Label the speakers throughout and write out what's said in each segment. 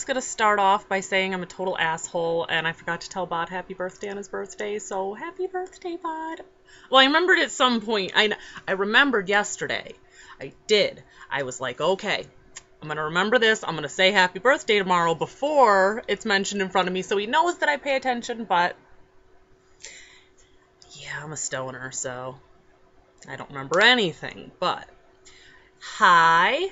Speaker 1: just going to start off by saying I'm a total asshole, and I forgot to tell Bod happy birthday on his birthday, so happy birthday, Bod. Well, I remembered at some point. I remembered yesterday. I did. I was like, okay, I'm going to remember this. I'm going to say happy birthday tomorrow before it's mentioned in front of me so he knows that I pay attention, but yeah, I'm a stoner, so I don't remember anything, but hi.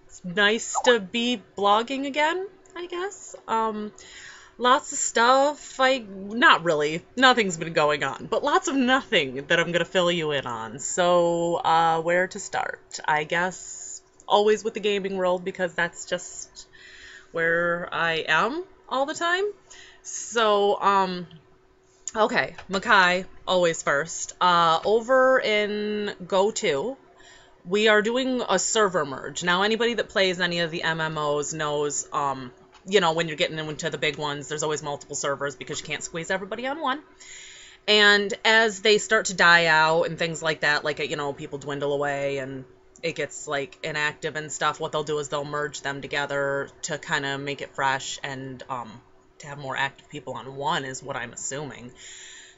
Speaker 1: It's nice to be blogging again, I guess. Lots of stuff. Not really. Nothing's been going on, but lots of nothing that I'm going to fill you in on. So, where to start? I guess always with the gaming world because that's just where I am all the time. So, okay, Makhai, always first. Over in Go 2, we are doing a server merge. Now, anybody that plays any of the MMOs knows, you know, when you're getting into the big ones, there's always multiple servers because you can't squeeze everybody on one. And as they start to die out and things like that, like, you know, people dwindle away and it gets, like, inactive and stuff, what they'll do is they'll merge them together to kind of make it fresh and, to have more active people on one is what I'm assuming.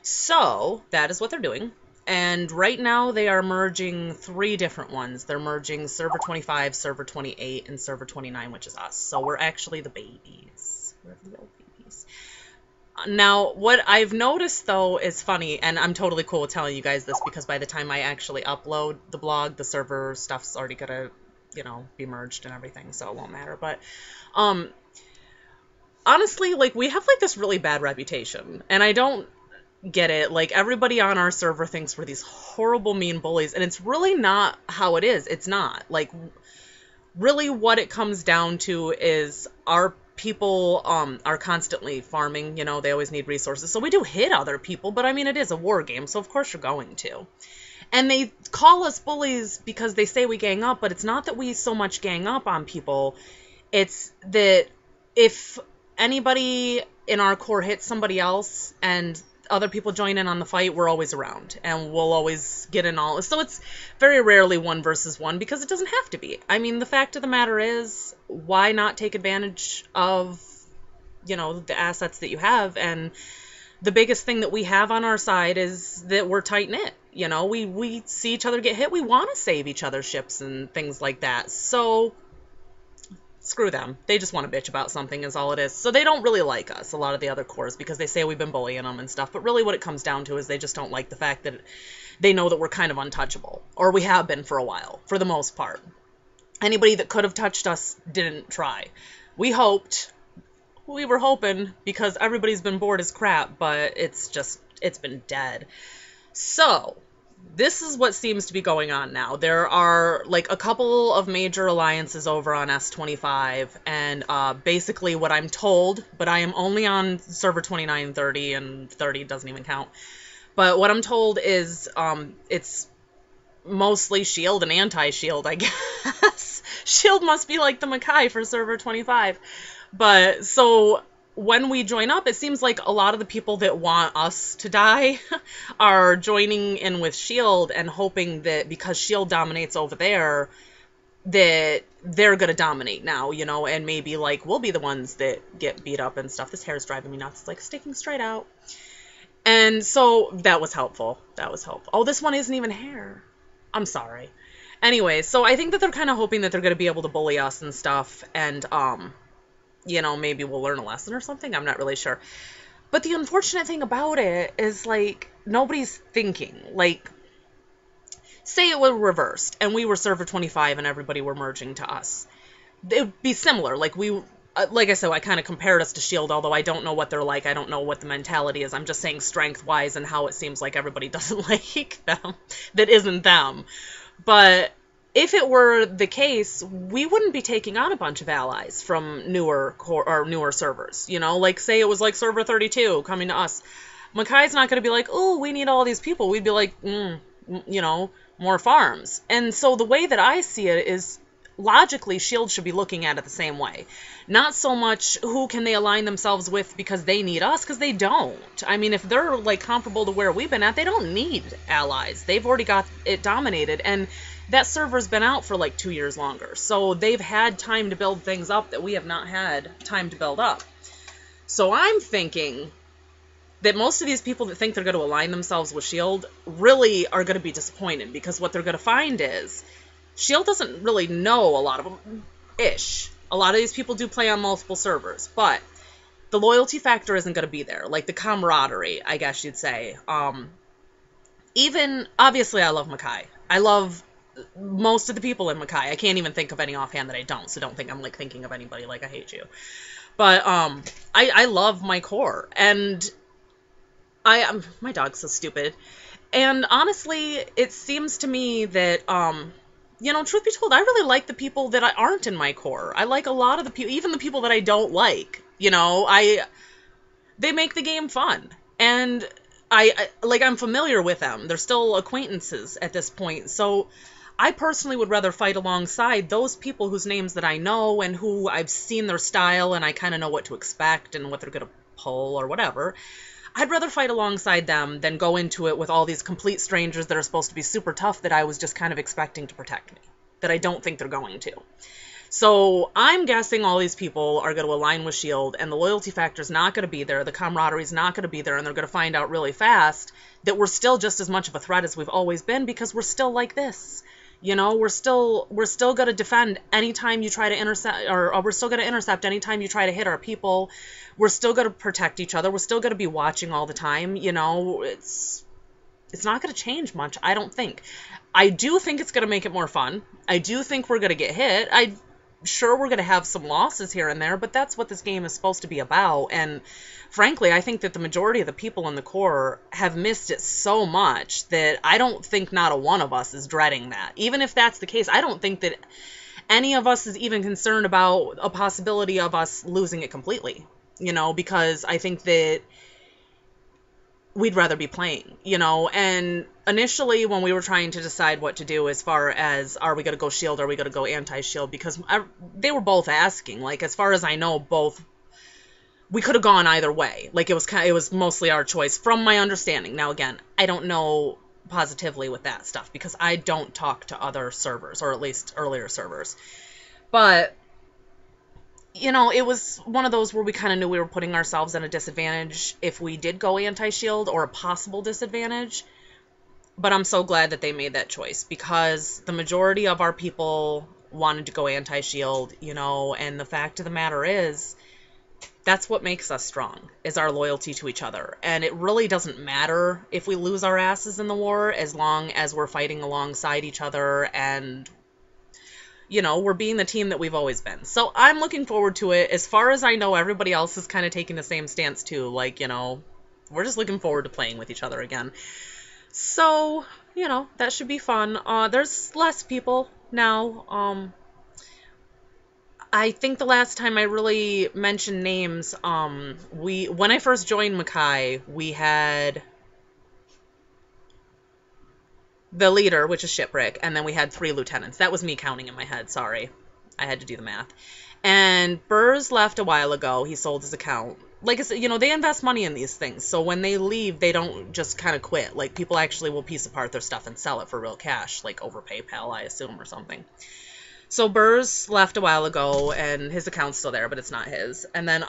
Speaker 1: So, that is what they're doing. And right now they are merging 3 different ones. They're merging Server 25, Server 28, and Server 29, which is us. So we're actually the babies. We're the little babies. Now, what I've noticed, though, is funny, and I'm totally cool with telling you guys this because by the time I actually upload the blog, the server stuff's already gonna, you know, be merged and everything, so it won't matter. But, honestly, like, we have, like, this really bad reputation, and I don't get it. Like, everybody on our server thinks we're these horrible, mean bullies, and it's really not how it is. It's not. Like, really what it comes down to is our people are constantly farming, you know, they always need resources, so we do hit other people, but I mean, it is a war game, so of course you're going to. And they call us bullies because they say we gang up, but it's not that we so much gang up on people. It's that if anybody in our core hits somebody else and other people join in on the fight, we're always around and we'll always get in all. So it's very rarely 1 versus 1 because it doesn't have to be. I mean, the fact of the matter is, why not take advantage of, you know, the assets that you have? And the biggest thing that we have on our side is that we're tight knit. You know, we see each other get hit. We want to save each other's ships and things like that. So screw them. They just want to bitch about something is all it is. So they don't really like us, a lot of the other cores, because they say we've been bullying them and stuff. But really what it comes down to is they just don't like the fact that they know that we're kind of untouchable. Or we have been for a while, for the most part. Anybody that could have touched us didn't try. We were hoping, because everybody's been bored as crap, but it's been dead. So this is what seems to be going on now. There are, like, a couple of major alliances over on S25, and basically what I'm told, but I am only on server 29, 30, and 30 doesn't even count. But what I'm told is it's mostly shield and anti-shield, I guess. Shield must be like the Makhai for server 25. But, so when we join up, it seems like a lot of the people that want us to die are joining in with shield and hoping that because shield dominates over there, that they're going to dominate now, you know, and maybe, like, we'll be the ones that get beat up and stuff. This hair is driving me nuts. It's, like, sticking straight out. And so that was helpful. That was helpful. Oh, this one isn't even hair. I'm sorry. Anyway, so I think that they're kind of hoping that they're going to be able to bully us and stuff, and, you know, maybe we'll learn a lesson or something. I'm not really sure. But the unfortunate thing about it is, like, nobody's thinking. Like, say it were reversed, and we were server 25 and everybody were merging to us. It would be similar. Like, like I said, I kind of compared us to shield, although I don't know what they're like. I don't know what the mentality is. I'm just saying strength-wise and how it seems like everybody doesn't like them. That isn't them. But if it were the case, we wouldn't be taking on a bunch of allies from newer servers. You know, like, say it was like server 32 coming to us. Makhai's not going to be like, oh, we need all these people. We'd be like, you know, more farms. And so the way that I see it is, logically, Shield should be looking at it the same way. Not so much who can they align themselves with because they need us, because they don't. I mean, if they're like comparable to where we've been at, they don't need allies. They've already got it dominated, and that server's been out for like 2 years longer. So they've had time to build things up that we have not had time to build up. So I'm thinking that most of these people that think they're going to align themselves with Shield really are going to be disappointed, because what they're going to find is Shield doesn't really know a lot of them-ish. A lot of these people do play on multiple servers, but the loyalty factor isn't going to be there. Like the camaraderie, I guess you'd say. Even, obviously, I love Makhai. I love most of the people in Makhai. I can't even think of any offhand that I don't, so don't think I'm like thinking of anybody like I hate you. But I love my core, and my dog's so stupid. And honestly, it seems to me that, truth be told, I really like the people that aren't in my core. I like a lot of the people, even the people that I don't like, they make the game fun. And I'm familiar with them. They're still acquaintances at this point. So I personally would rather fight alongside those people whose names that I know and who I've seen their style and I kind of know what to expect and what they're going to pull or whatever. I'd rather fight alongside them than go into it with all these complete strangers that are supposed to be super tough that I was just kind of expecting to protect me, that I don't think they're going to. So I'm guessing all these people are going to align with Shield, and the loyalty factor is not going to be there, the camaraderie is not going to be there, and they're going to find out really fast that we're still just as much of a threat as we've always been, because we're still like this. We're still going to defend anytime you try to intercept, or we're still going to intercept anytime you try to hit our people. We're still going to protect each other. We're still going to be watching all the time. It's not going to change much, I don't think. I do think it's going to make it more fun. I do think we're going to get hit. I'm sure we're going to have some losses here and there, but that's what this game is supposed to be about. And frankly, I think that the majority of the people in the core have missed it so much that I don't think not a one of us is dreading that. Even if that's the case, I don't think that any of us is even concerned about a possibility of us losing it completely, because I think that we'd rather be playing, and initially when we were trying to decide what to do as far as are we going to go Shield, are we going to go anti-Shield, because they were both asking, like, as far as I know, both, we could have gone either way. Like, it was mostly our choice from my understanding. Now, again, I don't know positively with that stuff because I don't talk to other servers, or at least earlier servers, but it was one of those where we kind of knew we were putting ourselves at a disadvantage if we did go anti-Shield, or a possible disadvantage. But I'm so glad that they made that choice, because the majority of our people wanted to go anti-Shield, and the fact of the matter is, that's what makes us strong, is our loyalty to each other. And it really doesn't matter if we lose our asses in the war, as long as we're fighting alongside each other and we're being the team that we've always been. So I'm looking forward to it. As far as I know, everybody else is kind of taking the same stance too. Like, we're just looking forward to playing with each other again. So, that should be fun. There's less people now. I think the last time I really mentioned names, when I first joined Makhai, we had the leader, which is Shipwreck, and then we had 3 lieutenants. That was me counting in my head, sorry. I had to do the math. And Burrs left a while ago. He sold his account. Like I said, they invest money in these things, so when they leave, they don't just kind of quit. Like, people actually will piece apart their stuff and sell it for real cash, like over PayPal, I assume, or something. So Burrs left a while ago, and his account's still there, but it's not his. And then,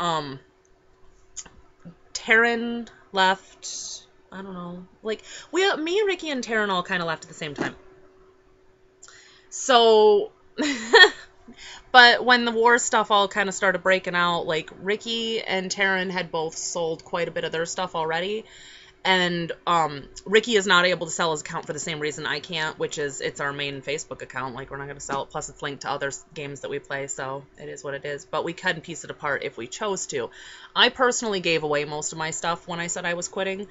Speaker 1: Taryn left. I don't know. Like, me, Ricky, and Taryn all kind of left at the same time. So, but when the war stuff all kind of started breaking out, like, Ricky and Taryn had both sold quite a bit of their stuff already. And Ricky is not able to sell his account for the same reason I can't, which is it's our main Facebook account. Like, we're not going to sell it. Plus, it's linked to other games that we play, so it is what it is. But we can piece it apart if we chose to. I personally gave away most of my stuff when I said I was quitting.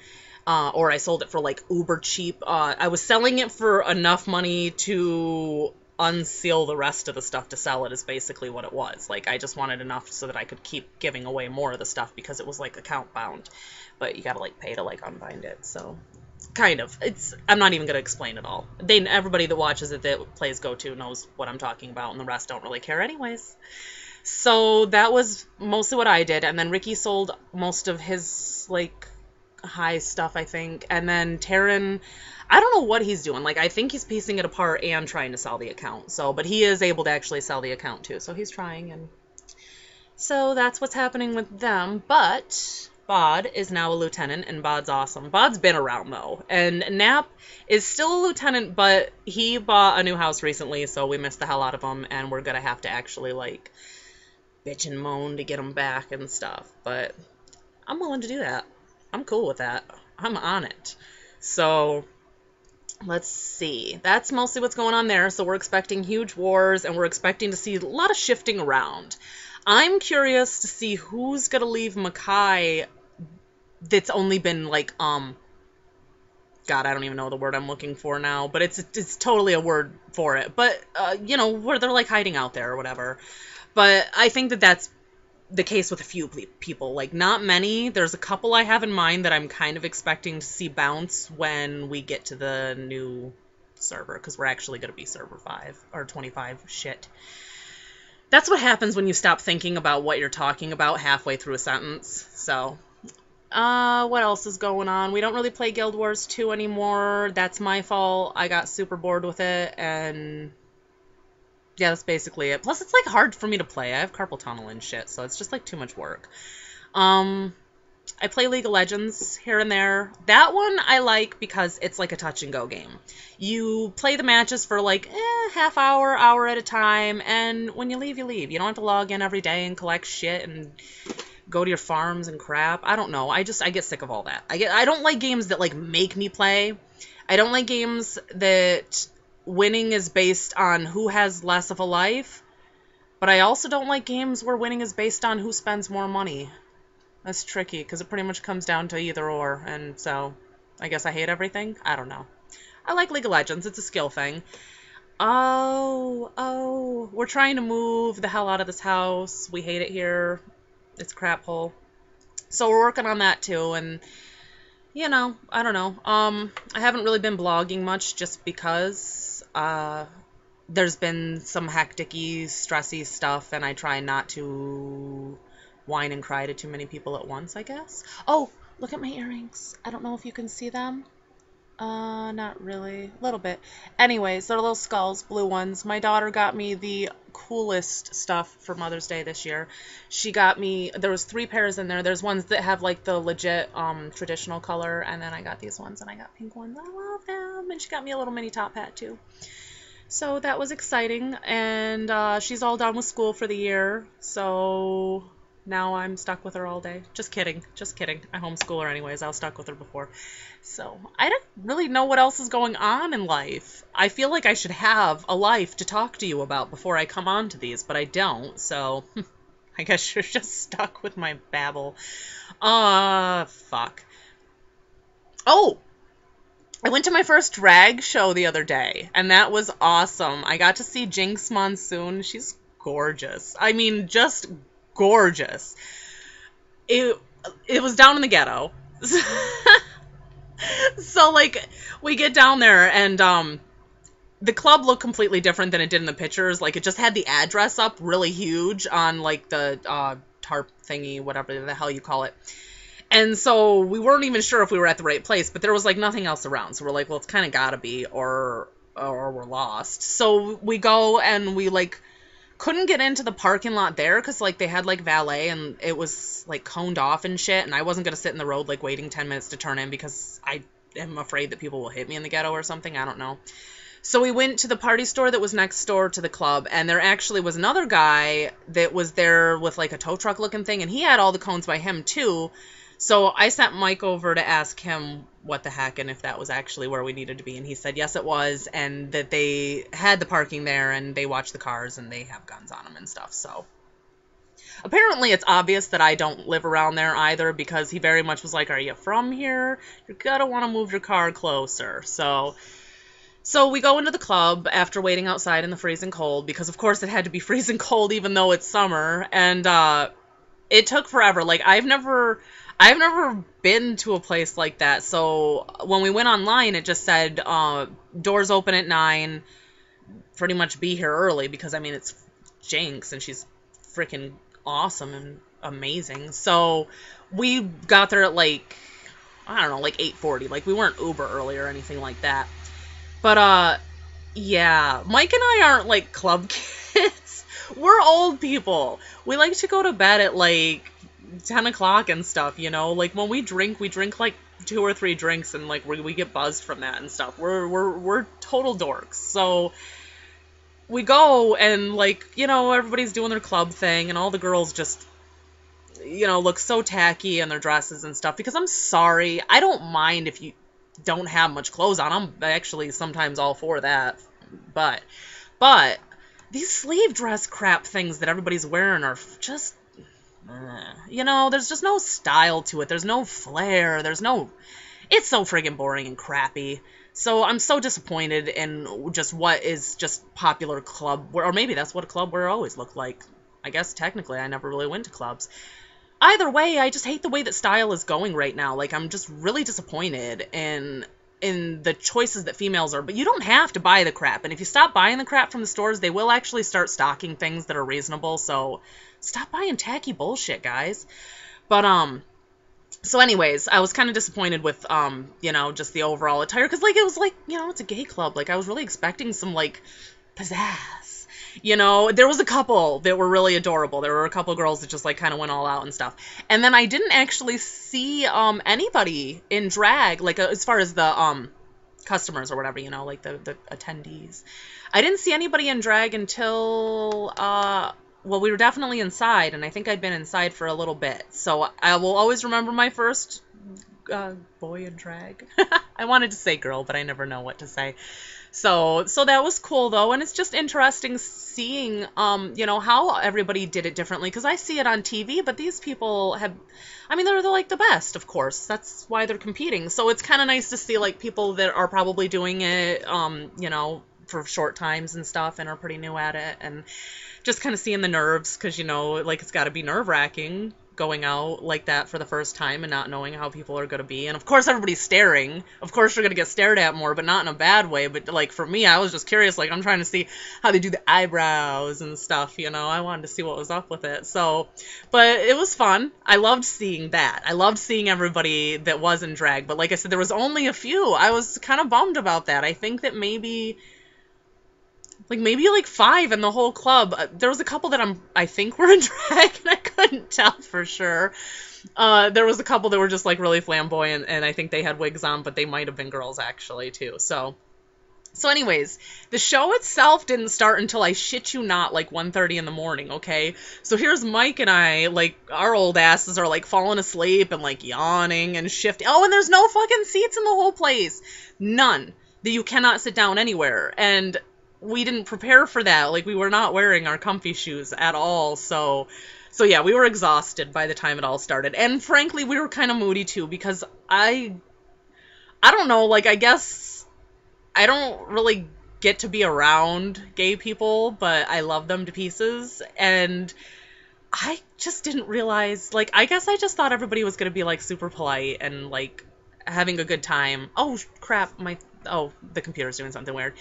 Speaker 1: Or I sold it for, like, uber cheap. I was selling it for enough money to unseal the rest of the stuff to sell it is basically what it was. Like, I just wanted enough so that I could keep giving away more of the stuff because it was, like, account bound. But you gotta, like, pay to, like, unbind it, so Kind of. I'm not even going to explain it all. Everybody that watches it that plays Go To knows what I'm talking about, and the rest don't really care anyways. So that was mostly what I did, and then Ricky sold most of his, like, high stuff, I think, and then Taryn, I don't know what he's doing. Like, I think he's piecing it apart and trying to sell the account, but he is able to actually sell the account, too, so he's trying, and so that's what's happening with them, but Bod is now a lieutenant, and Bod's awesome. Bod's been around, though, and Nap is still a lieutenant, but he bought a new house recently, so we missed the hell out of him, and we're gonna have to actually, like, bitch and moan to get him back and stuff, but I'm willing to do that. I'm cool with that. I'm on it. So, let's see. That's mostly what's going on there, so we're expecting huge wars, and we're expecting to see a lot of shifting around. I'm curious to see who's gonna leave Makhai that's only been, like, God, I don't even know the word I'm looking for now, but it's totally a word for it. But, where they're, like, hiding out there or whatever. But I think that that's the case with a few people. Like, not many. There's a couple I have in mind that I'm kind of expecting to see bounce when we get to the new server, because we're actually going to be server 5, or 25. Shit. That's what happens when you stop thinking about what you're talking about halfway through a sentence. So, what else is going on? We don't really play Guild Wars 2 anymore. That's my fault. I got super bored with it, and yeah, that's basically it. Plus, it's, like, hard for me to play. I have carpal tunnel and shit, so it's just, like, too much work. I play League of Legends here and there. That one I like because it's, like, a touch-and-go game. You play the matches for, like, half hour, hour at a time, and when you leave, you leave. You don't have to log in every day and collect shit and go to your farms and crap. I don't know. I get sick of all that. I don't like games that, like, make me play. I don't like games that winning is based on who has less of a life, but I also don't like games where winning is based on who spends more money. That's tricky, because it pretty much comes down to either or, and so I guess I hate everything? I don't know. I like League of Legends. It's a skill thing. Oh, we're trying to move the hell out of this house. We hate it here. It's a crap hole. So we're working on that, too, and I don't know. I haven't really been blogging much just because there's been some hectic-y, stressy stuff, and I try not to whine and cry to too many people at once, I guess. Oh, look at my earrings. I don't know if you can see them. Not really. A little bit. Anyways, they're little skulls, blue ones. My daughter got me the coolest stuff for Mother's Day this year. She got me, there was 3 pairs in there. There's ones that have, like, the legit, traditional color, and then I got these ones, and I got pink ones. I love them. And she got me a little mini top hat, too. So that was exciting, and she's all done with school for the year, so now I'm stuck with her all day. Just kidding. I homeschool her anyways. I was stuck with her before. So I don't really know what else is going on in life. I feel like I should have a life to talk to you about before I come on to these, but I don't, so I guess you're just stuck with my babble. Fuck. Oh! I went to my first drag show the other day, and that was awesome. I got to see Jinx Monsoon. She's gorgeous. I mean, just gorgeous. It was down in the ghetto. So, like, we get down there, and the club looked completely different than it did in the pictures. Like, it just had the address up really huge on, like, the tarp thingy, whatever the hell you call it. And so we weren't even sure if we were at the right place, but there was, like, nothing else around. So we're like, well, it's kind of gotta be, or we're lost. So we go, and we, like, couldn't get into the parking lot there, because, like, they had, like, valet, and it was, like, coned off and shit, and I wasn't gonna sit in the road, like, waiting 10 minutes to turn in, because I am afraid that people will hit me in the ghetto or something. I don't know. So we went to the party store that was next door to the club, and there actually was another guy that was there with, like, a tow truck looking thing, and he had all the cones by him, too. So I sent Mike over to ask him what the heck and if that was actually where we needed to be. And he said, yes, it was, and that they had the parking there, and they watch the cars, and they have guns on them and stuff. So apparently it's obvious that I don't live around there either, because he very much was like, are you from here? You're gonna want to move your car closer. So we go into the club after waiting outside in the freezing cold, because of course it had to be freezing cold even though it's summer, and it took forever. Like, I've never been to a place like that. So when we went online, it just said doors open at 9. Pretty much be here early because I mean it's Jinx and she's freaking awesome and amazing. So we got there at like I don't know, like 8:40. Like we weren't Uber early or anything like that. But yeah, Mike and I aren't like club kids. We're old people. We like to go to bed at like 10 o'clock and stuff, you know? Like when we drink like 2 or 3 drinks and like we get buzzed from that and stuff. We're total dorks. So we go and like, you know, everybody's doing their club thing and all the girls just, you know, look so tacky in their dresses and stuff because I'm sorry. I don't mind if you don't have much clothes on. I'm actually sometimes all for that. But these sleeve dress crap things that everybody's wearing are just, you know, there's just no style to it. There's no flair. It's so friggin' boring and crappy. So I'm so disappointed in just what is just popular club, or maybe that's what a club wear always looked like. I guess technically I never really went to clubs. Either way, I just hate the way that style is going right now. Like, I'm just really disappointed in the choices that females are. But you don't have to buy the crap. And if you stop buying the crap from the stores, they will actually start stocking things that are reasonable. So stop buying tacky bullshit, guys. But, so anyways, I was kind of disappointed with, you know, just the overall attire. Because, like, it was like, you know, it's a gay club. Like, I was really expecting some, like, pizzazz. You know, there was a couple that were really adorable. There were a couple girls that just, like, kind of went all out and stuff. And then I didn't actually see anybody in drag, like, as far as the customers or whatever, you know, like the attendees. I didn't see anybody in drag until, well, we were definitely inside, and I think I'd been inside for a little bit. So I will always remember my first boy in drag. I wanted to say girl, but I never know what to say. So that was cool, though, and it's just interesting seeing, you know, how everybody did it differently, because I see it on TV, but these people have, I mean, they're like the best, of course. That's why they're competing. So it's kind of nice to see, like, people that are probably doing it, you know, for short times and stuff, and are pretty new at it, and just kind of seeing the nerves, because, you know, like, it's got to be nerve-wracking going out like that for the first time and not knowing how people are going to be. And of course everybody's staring. Of course you're going to get stared at more, but not in a bad way. But like for me, I was just curious, like I'm trying to see how they do the eyebrows and stuff, you know. I wanted to see what was up with it. So, but it was fun. I loved seeing that. I loved seeing everybody that was in drag. But like I said, there was only a few. I was kind of bummed about that. I think that maybe 5 in the whole club. There was a couple that I think were in drag, and I couldn't tell for sure. There was a couple that were just like really flamboyant, and I think they had wigs on, but they might have been girls actually too. So anyways, the show itself didn't start until, I shit you not, like 1:30 in the morning, okay? So here's Mike and I, like, our old asses are like falling asleep and like yawning and shifting. Oh, and there's no fucking seats in the whole place. None. That you cannot sit down anywhere. And we didn't prepare for that. Like, we were not wearing our comfy shoes at all. So yeah, we were exhausted by the time it all started. And frankly, we were kind of moody too, because I don't know, like, I guess I don't really get to be around gay people, but I love them to pieces. And I just didn't realize, like, I guess I just thought everybody was going to be, like, super polite and, like, having a good time. Oh, crap, the computer's doing something weird.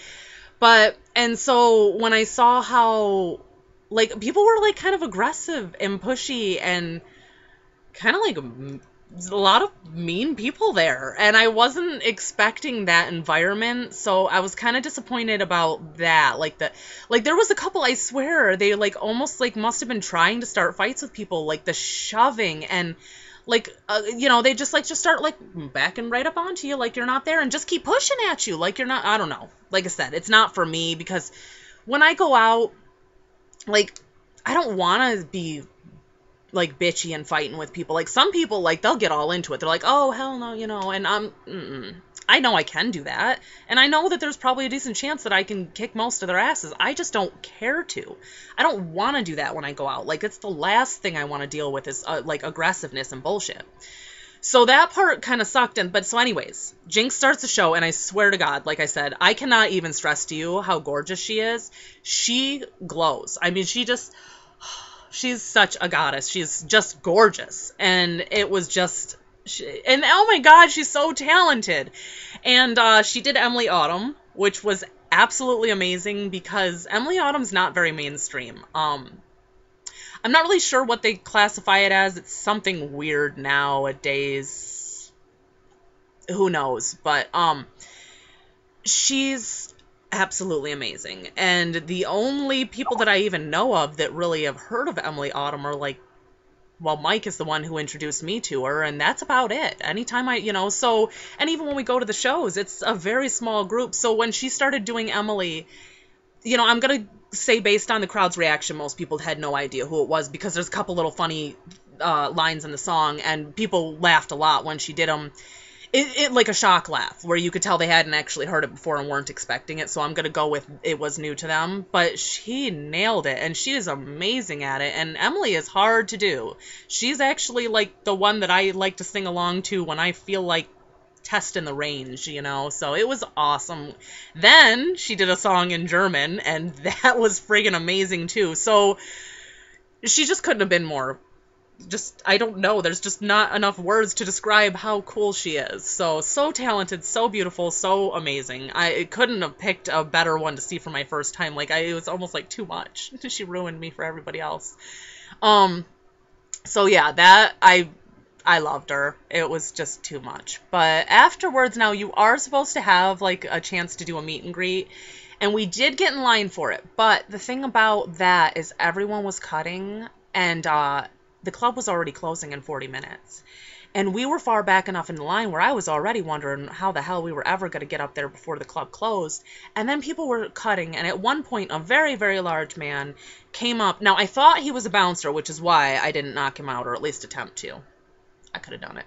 Speaker 1: And so when I saw how, like, people were, like, kind of aggressive and pushy and kind of, like, a lot of mean people there. And I wasn't expecting that environment, so I was kind of disappointed about that. Like, there was a couple, I swear, they, like, almost, like, must have been trying to start fights with people, like, the shoving and, like, you know, they just start, like, backing right up onto you like you're not there and just keep pushing at you like you're not. I don't know. Like I said, it's not for me, because when I go out, like, I don't want to be, like, bitchy and fighting with people. Like, some people, like, they'll get all into it. They're like, oh, hell no, you know, and I know I can do that, and I know that there's probably a decent chance that I can kick most of their asses. I just don't care to. I don't want to do that when I go out. Like, it's the last thing I want to deal with is, like, aggressiveness and bullshit. So that part kind of sucked. But so anyways, Jinx starts the show, and I swear to God, like I said, I cannot even stress to you how gorgeous she is. She glows. I mean, she she's such a goddess. She's just gorgeous. And it was just, and oh my God, she's so talented. And she did Emily Autumn, which was absolutely amazing because Emily Autumn's not very mainstream. I'm not really sure what they classify it as. It's something weird nowadays. Who knows? But she's absolutely amazing. And the only people that I even know of that really have heard of Emily Autumn are like, well, Mike is the one who introduced me to her, and that's about it. Anytime so, and even when we go to the shows, it's a very small group. So when she started doing Emily, I'm going to say based on the crowd's reaction, most people had no idea who it was because there's a couple little funny lines in the song, and people laughed a lot when she did them. It like a shock laugh, where you could tell they hadn't actually heard it before and weren't expecting it, so I'm going to go with it was new to them. But she nailed it, and she is amazing at it, and Emily is hard to do. She's actually like the one that I like to sing along to when I feel like testing the range, so it was awesome. Then she did a song in German, and that was friggin' amazing too. So she just couldn't have been more, I don't know, there's just not enough words to describe how cool she is. So talented, so beautiful, so amazing. I couldn't have picked a better one to see for my first time. It was almost like too much. She ruined me for everybody else. So yeah, that I loved her. It was just too much. But afterwards, now you are supposed to have like a chance to do a meet and greet, and we did get in line for it. But the thing about that is everyone was cutting, and the club was already closing in 40 minutes. And we were far back enough in the line where I was already wondering how the hell we were ever going to get up there before the club closed. And then people were cutting, and at one point, a very, very large man came up. Now, I thought he was a bouncer, which is why I didn't knock him out, or at least attempt to. I could have done it.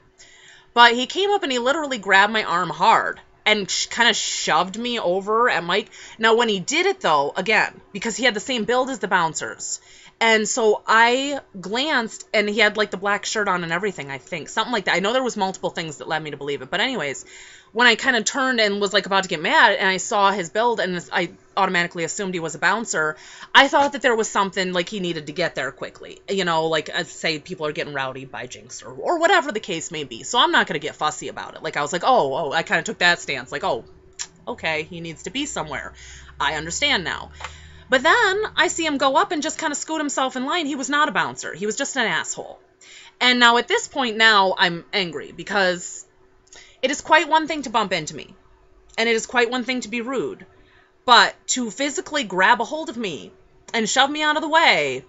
Speaker 1: But he came up and he literally grabbed my arm hard and kind of shoved me over at Mike. Now, when he did it, though, again, because he had the same build as the bouncers, and so I glanced, and he had, like, the black shirt on and everything, I think. Something like that. I know there was multiple things that led me to believe it. But anyways, when I kind of turned and was, like, about to get mad, and I saw his build, and I automatically assumed he was a bouncer, I thought that there was something, like, he needed to get there quickly. Like, say people are getting rowdy by Jinx, or whatever the case may be. So I'm not going to get fussy about it. Like, I was like, oh, I kind of took that stance. Like, oh, okay, he needs to be somewhere. I understand now. But then I see him go up and just kind of scoot himself in line. He was not a bouncer. He was just an asshole. And now at this point now I'm angry because it is quite one thing to bump into me. And it is quite one thing to be rude. But to physically grab a hold of me and shove me out of the way,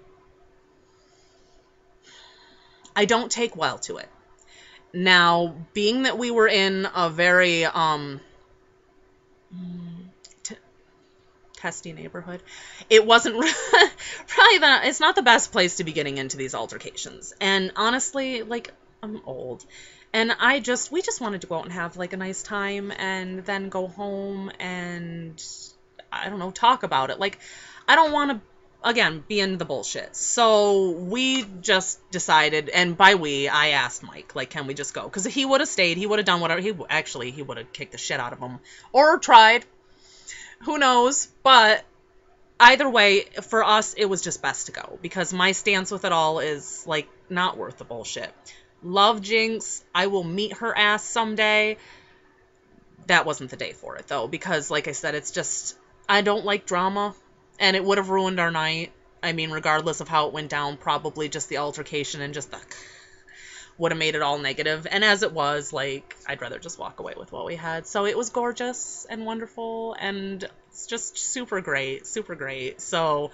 Speaker 1: I don't take well to it. Now, being that we were in a very testy neighborhood, it wasn't probably it's not the best place to be getting into these altercations. And honestly, like, I'm old, and we just wanted to go out and have like a nice time and then go home and, I don't know, talk about it. Like, I don't want to, again, be in the bullshit. So we just decided, and by we, I asked Mike, like, can we just go? Because he would have stayed, he would have done whatever, he would have kicked the shit out of him, or tried. Who knows? But either way, for us, it was just best to go. Because my stance with it all is, like, not worth the bullshit. Love Jinx. I will meet her ass someday. That wasn't the day for it, though. Because, like I said, it's just, I don't like drama. And it would have ruined our night. I mean, regardless of how it went down, probably just the altercation and just the would have made it all negative. And as it was, like, I'd rather just walk away with what we had. So it was gorgeous and wonderful, and it's just super great, super great. So,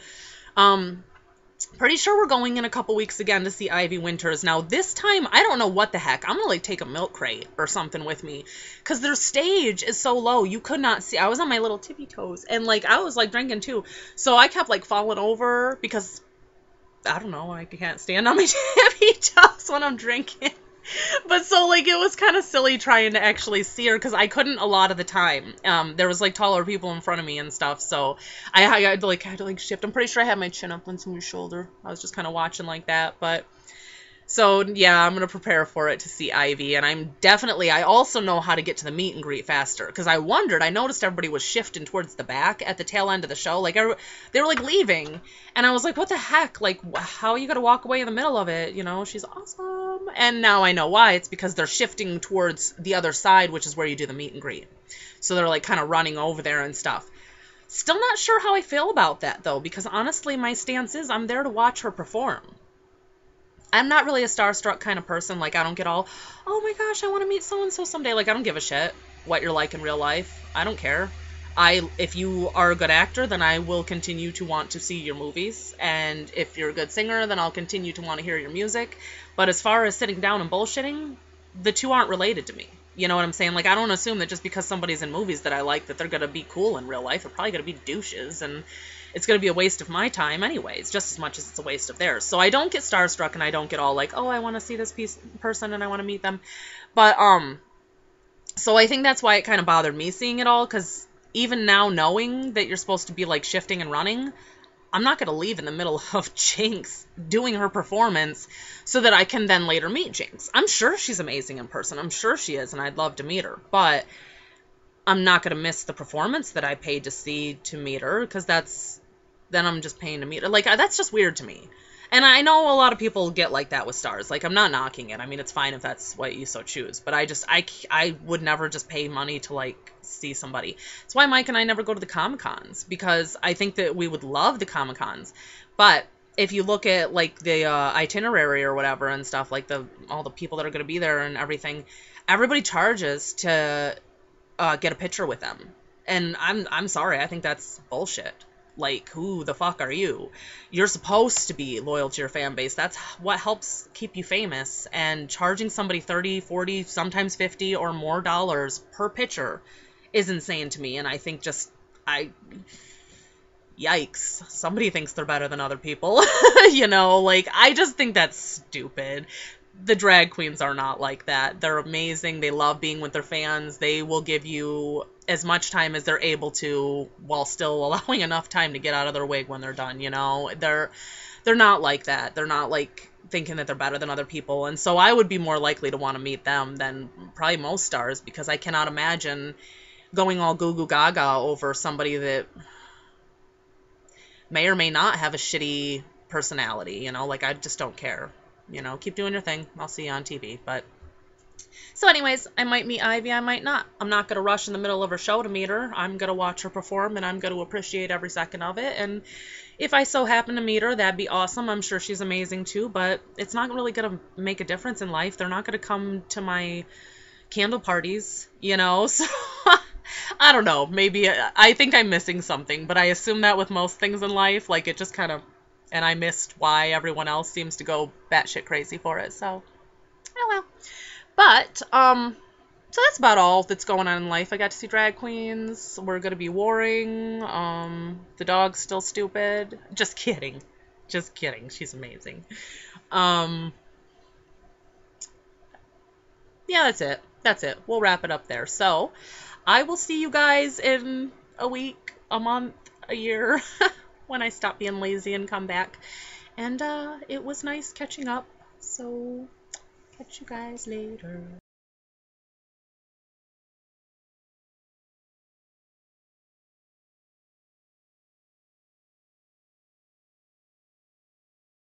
Speaker 1: pretty sure we're going in a couple weeks again to see Ivy Winters. Now, this time, I don't know what the heck. I'm gonna, like, take a milk crate or something with me, because their stage is so low, you could not see. I was on my little tippy toes, and, like, I was, like, drinking too. So I kept, like, falling over, because I don't know, I can't stand on my tippy toes when I'm drinking. But so, like, it was kind of silly trying to actually see her, because I couldn't a lot of the time. There was, like, taller people in front of me and stuff, so I had to shift. I'm pretty sure I had my chin up on somebody's shoulder. I was just kind of watching like that, but So, yeah, I'm going to prepare for it to see Ivy, and I also know how to get to the meet and greet faster, because I noticed everybody was shifting towards the back at the tail end of the show, like, they were, like, leaving, and I was like, what the heck, like, how are you going to walk away in the middle of it, she's awesome, and now I know why, it's because they're shifting towards the other side, which is where you do the meet and greet, so they're, like, kind of running over there and stuff. Still not sure how I feel about that, though, because honestly, my stance is I'm there to watch her perform. I'm not really a starstruck kind of person. Like, I don't get all, oh my gosh, I want to meet so-and-so someday. Like, I don't give a shit what you're like in real life. I don't care. If you are a good actor, then I will continue to want to see your movies. And if you're a good singer, then I'll continue to want to hear your music. But as far as sitting down and bullshitting, the two aren't related to me. You know what I'm saying? Like, I don't assume that just because somebody's in movies that I like that they're going to be cool in real life. They're probably going to be douches, and it's going to be a waste of my time anyways, just as much as it's a waste of theirs. So I don't get starstruck, and I don't get all like, oh, I want to see this person and I want to meet them. But, so I think that's why it kind of bothered me seeing it all, because even now knowing that you're supposed to be, like, shifting and running, I'm not going to leave in the middle of Jinx doing her performance so that I can then later meet Jinx. I'm sure she's amazing in person. I'm sure she is, and I'd love to meet her. But I'm not going to miss the performance that I paid to see to meet her, because then I'm just paying to meet her. Like, that's just weird to me. And I know a lot of people get like that with stars. Like, I'm not knocking it. I mean, it's fine if that's what you so choose. But I would never just pay money to, like, see somebody. That's why Mike and I never go to the Comic-Cons, because I think that we would love the Comic-Cons. But if you look at, like, the itinerary or whatever and stuff, like all the people that are going to be there and everything, everybody charges to get a picture with them. And I'm sorry, I think that's bullshit. Like, who the fuck are you? You're supposed to be loyal to your fan base. That's what helps keep you famous. And charging somebody 30, 40, sometimes 50 or more dollars per picture is insane to me. And I think yikes, somebody thinks they're better than other people. Like, I just think that's stupid. The drag queens are not like that. They're amazing. They love being with their fans. They will give you as much time as they're able to while still allowing enough time to get out of their wig when they're done, They're not like that. They're not, like, thinking that they're better than other people. And so I would be more likely to want to meet them than probably most stars, because I cannot imagine going all goo goo gaga over somebody that may or may not have a shitty personality, Like, I just don't care. Keep doing your thing. I'll see you on TV. But so anyways, I might meet Ivy, I might not. I'm not going to rush in the middle of her show to meet her. I'm going to watch her perform, and I'm going to appreciate every second of it. And if I so happen to meet her, that'd be awesome. I'm sure she's amazing too, but it's not really going to make a difference in life. They're not going to come to my candle parties, So I don't know. Maybe I think I'm missing something, but I assume that with most things in life, like, it just kind of, and I missed why everyone else seems to go batshit crazy for it, so, oh well. But, so that's about all that's going on in life. I got to see drag queens. We're going to be warring. The dog's still stupid. Just kidding. Just kidding. She's amazing. Yeah, that's it. That's it. We'll wrap it up there. So, I will see you guys in a week, a month, a year, when I stop being lazy and come back. And, it was nice catching up. So, catch you guys later.